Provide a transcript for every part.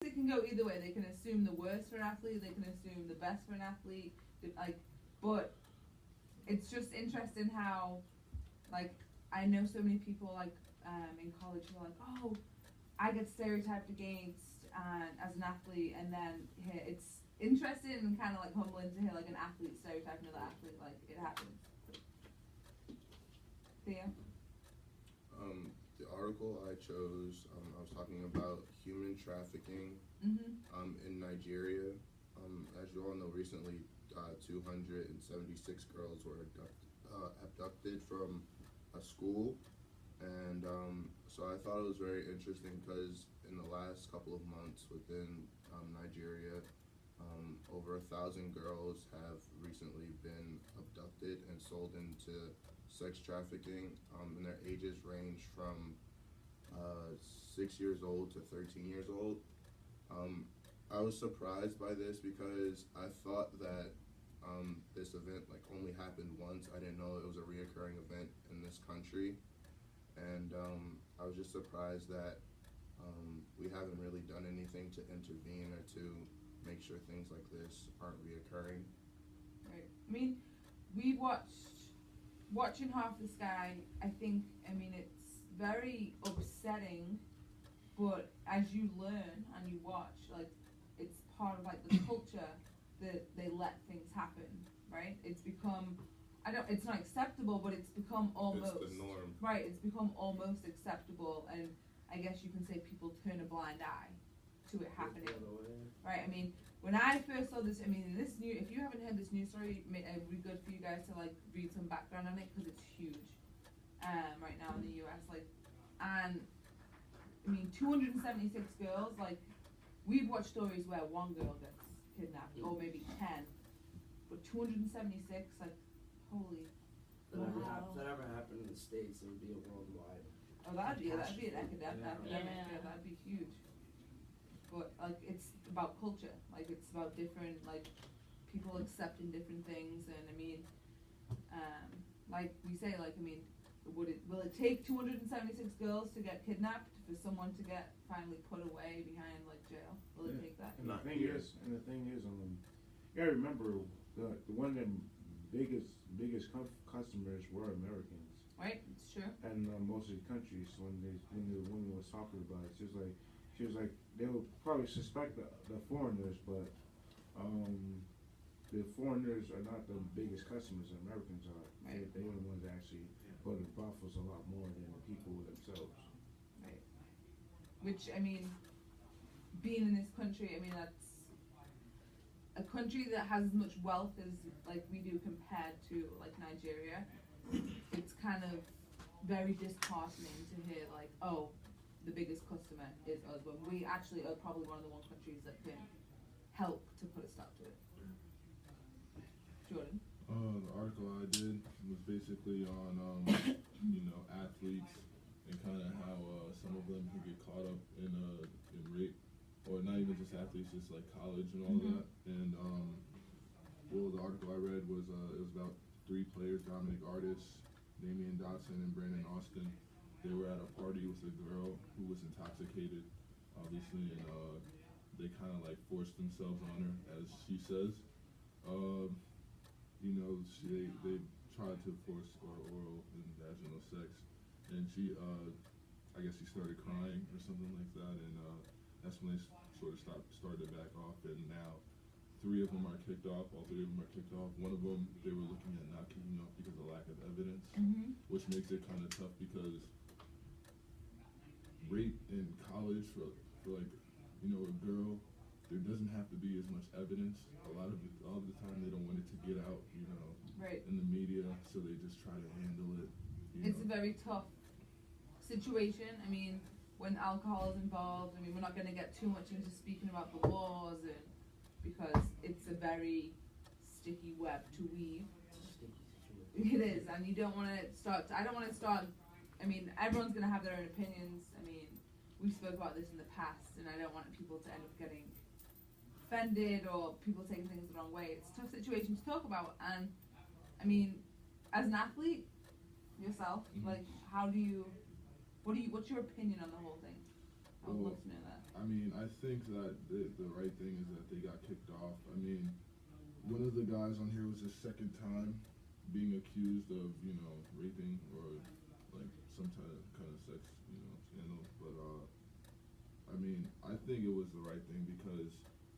it can go either way. They can assume the worst for an athlete. They can assume the best for an athlete. Like, but it's just interesting how, like, I know so many people like in college who are like, oh, I get stereotyped against as an athlete, and then here it's interesting and kind of like humbling to hear like an athlete stereotype another athlete. Like it happens. Thea? The article I chose, I was talking about human trafficking in Nigeria. As you all know, recently 276 girls were abducted from a school, and so I thought it was very interesting because in the last couple of months within Nigeria, over 1,000 girls have recently been abducted and sold into sex trafficking, and their ages range from 6 years old to 13 years old. I was surprised by this because I thought that this event like only happened once. I didn't know it was a reoccurring event in this country, and I was just surprised that we haven't really done anything to intervene or to make sure things like this aren't reoccurring. Right. I mean, we watching Half the Sky. I mean, it's very upsetting, but as you learn and you watch, like, it's part of like the culture that they let things happen, right? It's become, it's not acceptable, but it's become almost. It's the norm. Right, it's become almost acceptable, and I guess you can say people turn a blind eye to it happening. Right, I mean, when I first saw this, I mean, if you haven't heard this news story, it would be good for you guys to like read some background on it, because it's huge right now in the US, like, and I mean, 276 girls, like, we've watched stories where one girl gets kidnapped, or maybe 10, but 276, like, holy. If that ever happened in the States, it would be a worldwide. Oh, that'd be an epidemic. Yeah, that'd be huge. But like, it's about culture. Like, it's about different, like, people accepting different things. And I mean, like we say, like, I mean, will it take 276 girls to get kidnapped for someone to get finally put away behind like jail? Will it take that? And the thing is, you gotta remember the one of the biggest customers were Americans. Right, it's true. And most of the countries, when the woman was talking about it, she was like they would probably suspect the foreigners, but the foreigners are not the biggest customers. The Americans are. Right. They're the ones that actually go to the brothels a lot more than the people themselves. Right. Which, I mean, being in this country, I mean, that's a country that has as much wealth as like we do compared to like Nigeria. It's kind of very disheartening to hear like, oh, the biggest customer is us, when we actually are probably one of the countries that can help to put a stop to it. Jordan? The article I did was basically on, athletes and kind of how some of them can get caught up in rape, or not even just athletes, just like college and all that. And the article I read was it was about 3 players, Dominic Artis, Damian Dotson, and Brandon Austin. They were at a party with a girl who was intoxicated, obviously, and they kind of like forced themselves on her, as she says. They tried to force oral and vaginal sex, and she, I guess she started crying or something like that, and that's when they sort of started to back off, and now 3 of them are kicked off. All 3 of them are kicked off. One of them, they were looking at not kicking off because of lack of evidence, which makes it kind of tough, because rape in college for like, a girl, there doesn't have to be as much evidence. All the time they don't want it to get out, Right. in the media, so they just try to handle it. It's a very tough situation. I mean, when alcohol is involved, I mean, we're not going to get too much into speaking about the laws, and because it's a very sticky web to weave. It is, and you don't want to start. I don't want to start. I mean, everyone's going to have their own opinions. I mean, we spoke about this in the past, and I don't want people to end up getting offended or people taking things the wrong way. It's a tough situation to talk about, and I mean, as an athlete yourself, like, what's your opinion on the whole thing? I would Well, love to know that. I mean, I think that the right thing is that they got kicked off. I mean, one of the guys on here was his second time being accused of, raping or like some kind of sex, scandal. But I mean, I think it was the right thing because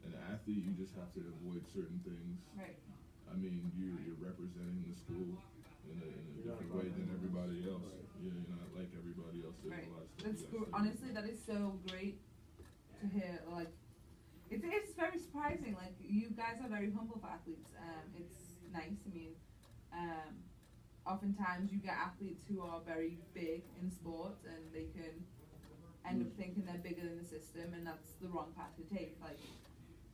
an athlete, you just have to avoid certain things. Right. I mean, you're representing the school in a different way than everybody else. Yeah, you're not like everybody else. There's Right. a lot of stuff That's you gotta honestly, that is so great to hear. Like, it's very surprising. Like, you guys are very humble for athletes. It's nice. I mean, oftentimes you get athletes who are very big in sports and they can end up thinking they're bigger than the system, and that's the wrong path to take. Like,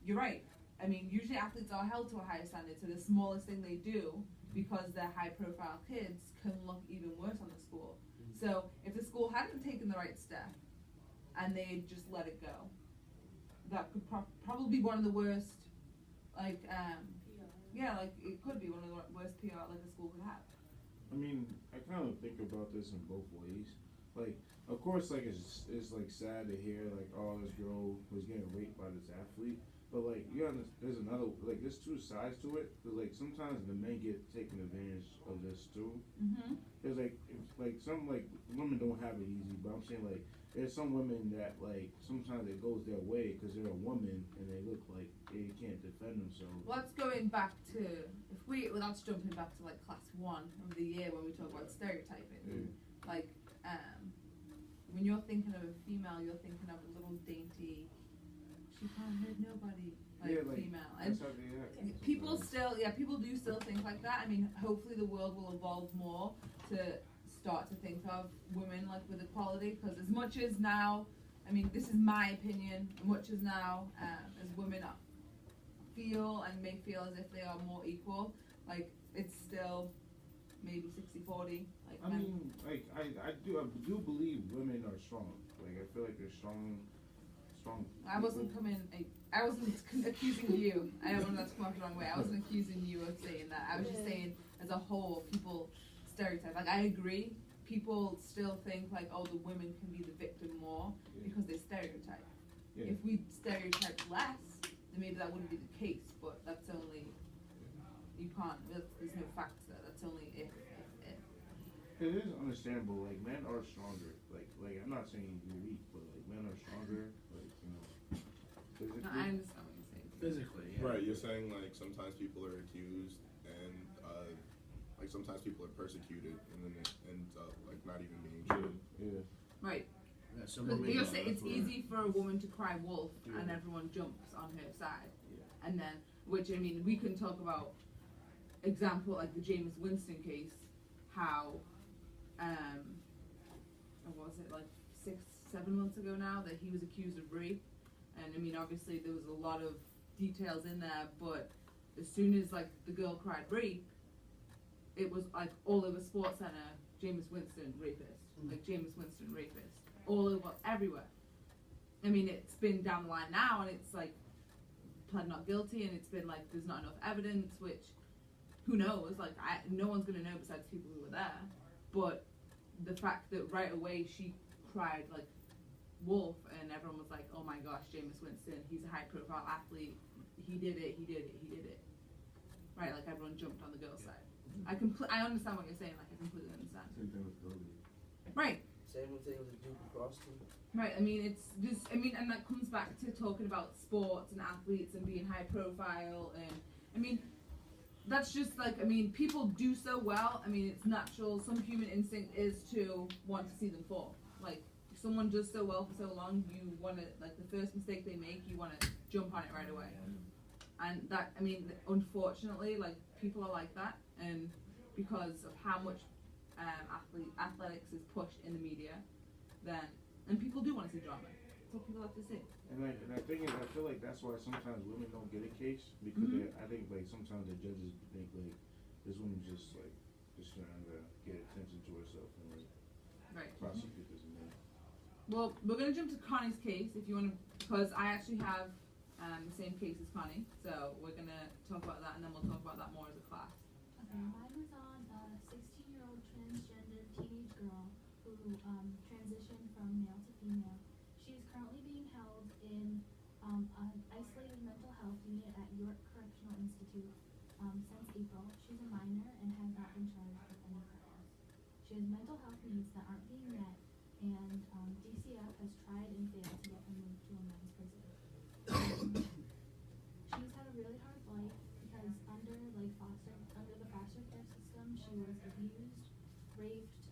you're right. I mean, usually athletes are held to a higher standard, so the smallest thing they do, because they're high-profile kids, can look even worse on the school. So if the school hadn't taken the right step and they just let it go, that could probably be one of the worst, like, yeah, like it could be one of the worst PR like a school could have. I mean, I kind of think about this in both ways. Like, of course, like it's like sad to hear like, oh, this girl was getting raped by this athlete. But like, there's another, like, there's two sides to it. Cause like sometimes the men get taken advantage of this too. Mm-hmm. There's like some like women don't have it easy, but I'm saying like there's some women that like sometimes it goes their way because they're a woman and they look like they can't defend themselves. Well, that's going back to that's jumping back to like class 1 of the year when we talk about stereotyping. Like, when you're thinking of a female, you're thinking of a little dainty, she can't hurt nobody, female. And people do still think like that. I mean, hopefully the world will evolve more to start to think of women like with equality, because as much as now, I mean, this is my opinion, as much as now as women feel and may feel as if they are more equal, like it's still maybe 60-40. Like, I mean, like I do believe women are strong. Like I feel like they're strong. I wasn't accusing you. I don't want that to come off the wrong way. I wasn't accusing you of saying that. I was just saying, as a whole, people stereotype. Like, I agree. People still think like, oh, the women can be the victim more because they stereotype. Yeah. If we stereotype less, then maybe that wouldn't be the case. But that's only, you can't. There's no facts there. That's only if. It is understandable. Like men are stronger. Like I'm not saying you're weak, but like men are stronger. Like physically. No, I understand what you're saying. Physically, yeah. Right, you're saying like sometimes people are accused and like sometimes people are persecuted and then it ends up like not even being true. Yeah. Right. Yeah, some But women you're are saying it's for- easy for a woman to cry wolf and Yeah. everyone jumps on her side. Yeah. And then, which I mean, we can talk about example like the James Winston case, how, what was it, like 6-7 months ago now, that he was accused of rape. And I mean, obviously there was a lot of details in there, but as soon as like the girl cried rape, it was like all over SportsCenter, James Winston rapist, like James Winston rapist, all over, everywhere. I mean, it's been down the line now, and it's like pled not guilty, and it's been like there's not enough evidence, which who knows? Like no one's gonna know besides people who were there. But the fact that right away she cried like wolf, and everyone was like, oh my gosh, James Winston, he's a high-profile athlete, he did it. Right, like everyone jumped on the girl's side. I understand what you're saying. Like I completely understand. Same thing with Kobe. Right. Same thing with the Duke lacrosse team. Right, I mean, it's just, I mean, and that comes back to talking about sports and athletes and being high profile, and, I mean, that's just like, I mean, people do so well, I mean, it's natural, some human instinct is to want to see them fall. Like, if someone does so well for so long, you want to, like, the first mistake they make, you want to jump on it right away. And that, I mean, unfortunately, like, people are like that, and because of how much athletics is pushed in the media, then, and people do want to see drama. That's what people like to see. And I think I feel like that's why sometimes women don't get a case because I think like sometimes the judges think like this woman's just trying to get attention to herself and like prosecute this man. Well, we're gonna jump to Connie's case if you want to, because I actually have the same case as Connie, so we're gonna talk about that and then we'll talk about that more as a class. Okay, mine was on a 16-year-old transgender teenage girl who transitioned from male to female. She is currently since April. She's a minor and has not been charged with any crimes. She has mental health needs that aren't being met, and DCF has tried and failed to get her moved to a men's prison. She's had a really hard life because under the foster care system, she was abused, raped,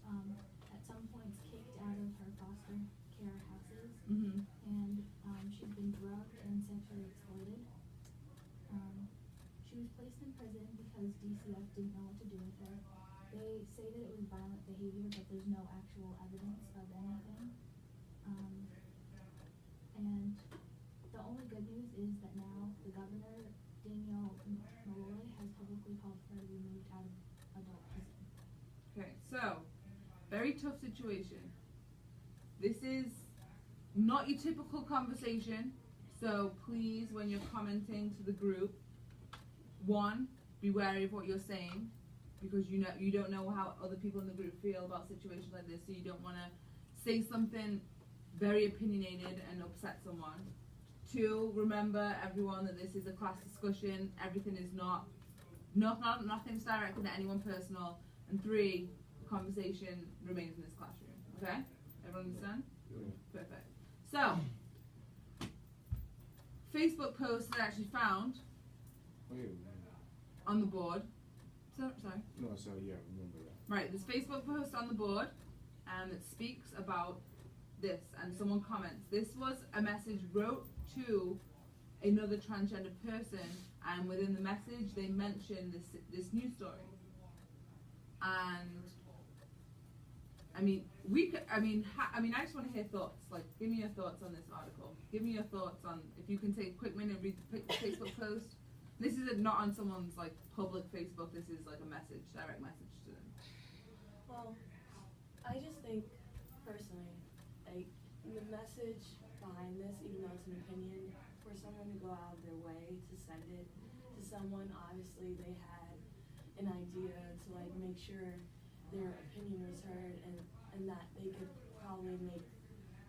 at some points kicked out of her foster care houses, Mm-hmm. and she's been drugged and sexually exploited. She was placed in prison because DCF didn't know what to do with her. They say that it was violent behavior, but there's no actual evidence of anything. And the only good news is that now the governor, Daniel Malloy, has publicly called for her to be moved out of adult prison. Okay, so very tough situation. This is not your typical conversation, so please, when you're commenting to the group, one, be wary of what you're saying, because you don't know how other people in the group feel about situations like this, so you don't want to say something very opinionated and upset someone. Two, remember everyone that this is a class discussion. Everything is nothing's directed at anyone personal. And three, the conversation remains in this classroom. Okay? Everyone understand? Yeah. Perfect. So, Facebook post that I actually found Wait, on the board. Sorry. no, sorry, yeah, I remember that. Right, this Facebook post on the board, and it speaks about this, and someone comments. This was a message wrote to another transgender person, and within the message they mentioned this news story. And I just want to hear thoughts. Like, give me your thoughts on this article. Give me your thoughts on, if you can take a quick minute and read the Facebook post. This is not on someone's like public Facebook. This is like a message, direct message to them. Well, I just think, personally, like, the message behind this, even though it's an opinion, for someone to go out of their way to send it to someone, obviously they had an idea to, like, make sure their opinion was heard and that they could probably make,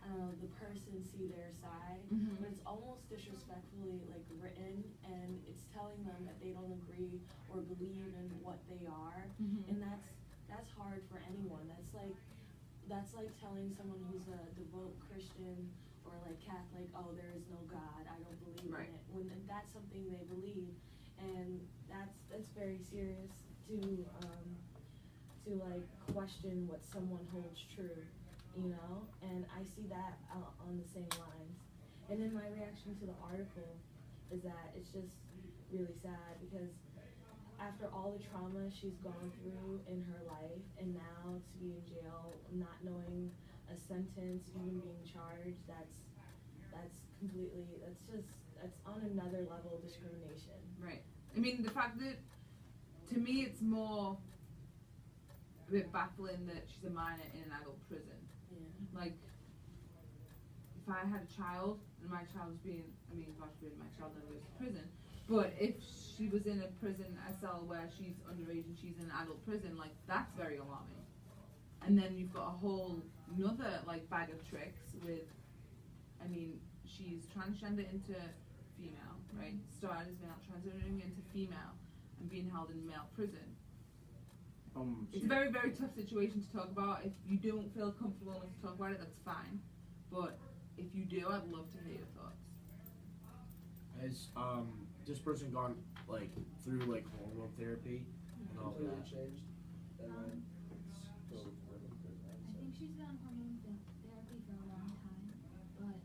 I don't know, the person see their side. Mhm. But it's almost disrespectfully, like, written, and it's telling them that they don't agree or believe in what they are. Mhm. And that's hard for anyone. That's like telling someone who's a devout Christian or like Catholic, oh, there is no God, I don't believe Right. in it. When that's something they believe, and that's very serious to like question what someone holds true, you know. And I see that on the same lines. And then my reaction to the article is that it's just really sad because after all the trauma she's gone through in her life, and now to be in jail, not knowing a sentence, even being charged, that's on another level of discrimination. Right. I mean, the fact that, to me, it's more a bit baffling that she's a minor in an adult prison. Yeah. Like, if I had a child and my child was being, God forbid my child never goes to prison, but if she was in a prison, a cell where she's underage and she's in an adult prison, like, that's very alarming. And then you've got a whole another, like, bag of tricks with, she's transgender into female, right? Started as male, transgendering into female, and being held in male prison. It's a very, very tough situation to talk about. If you don't feel comfortable enough to talk about it, that's fine. But if you do, I'd love to hear your thoughts. Has this person gone like through like hormone therapy and all Completely that? changed. And then still living in prison, I so. think she's been on hormone therapy for a long time, but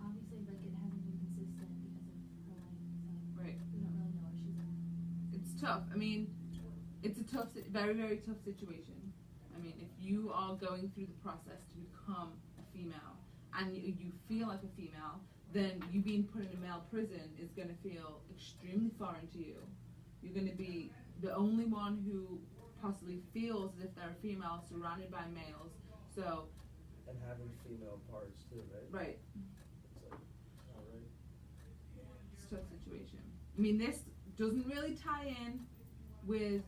obviously, like, it hasn't been consistent because of her life, so Right. we don't really know where she's at. It's tough. It's a tough, very, very tough situation. If you are going through the process to become a female and you feel like a female, then you being put in a male prison is going to feel extremely foreign to you. You're going to be the only one who possibly feels as if they're a female surrounded by males. So, And having female parts too, right? right, It's like, not right. it's a tough situation. This doesn't really tie in with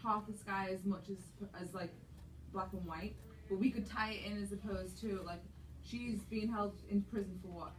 half the sky as much as like black and white, but we could tie it in as opposed to, like, she's being held in prison for what?